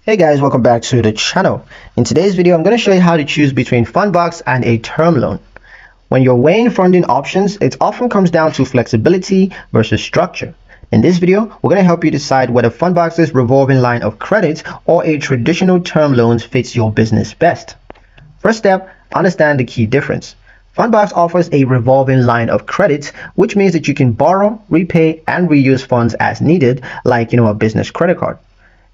Hey guys, welcome back to the channel. In today's video, I'm going to show you how to choose between Fundbox and a term loan. When you're weighing funding options, it often comes down to flexibility versus structure. In this video, we're going to help you decide whether Fundbox's revolving line of credit or a traditional term loan fits your business best. First step, understand the key difference. Fundbox offers a revolving line of credit, which means that you can borrow, repay, and reuse funds as needed, like a business credit card.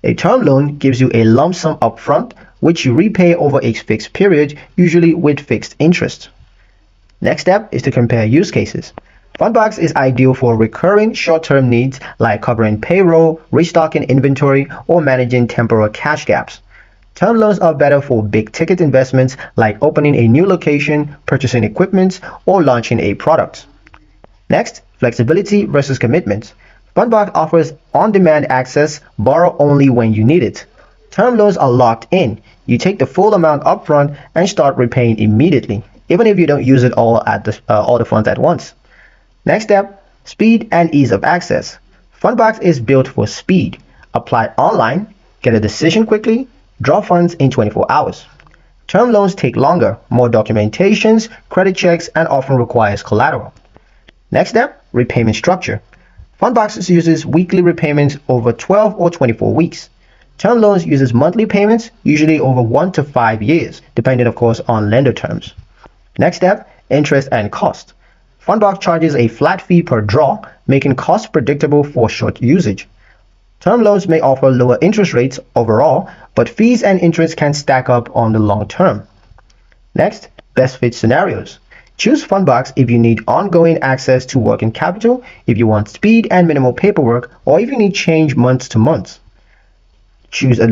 A term loan gives you a lump sum upfront, which you repay over a fixed period, usually with fixed interest. Next step is to compare use cases. Fundbox is ideal for recurring short-term needs like covering payroll, restocking inventory, or managing temporal cash gaps. Term loans are better for big-ticket investments like opening a new location, purchasing equipment, or launching a product. Next, flexibility versus commitment. Fundbox offers on-demand access, borrow only when you need it. Term loans are locked in. You take the full amount upfront and start repaying immediately, even if you don't use it all the funds at once. Next step, speed and ease of access. Fundbox is built for speed. Apply online, get a decision quickly, draw funds in 24 hours. Term loans take longer, more documentations, credit checks, and often requires collateral. Next step, repayment structure. Fundbox uses weekly repayments over 12 or 24 weeks. Term loans uses monthly payments, usually over 1 to 5 years, depending of course on lender terms. Next step, interest and cost. Fundbox charges a flat fee per draw, making costs predictable for short usage. Term loans may offer lower interest rates overall, but fees and interest can stack up on the long term. Next, best fit scenarios. Choose Fundbox if you need ongoing access to working capital, if you want speed and minimal paperwork, or if you need change month to month. Choose a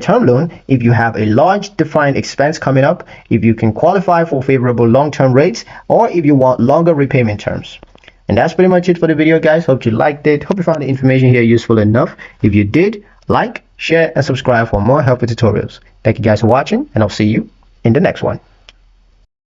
term loan if you have a large defined expense coming up, if you can qualify for favorable long-term rates, or if you want longer repayment terms. And that's pretty much it for the video, guys. Hope you liked it. Hope you found the information here useful enough. If you did, like, share, and subscribe for more helpful tutorials. Thank you guys for watching, and I'll see you in the next one.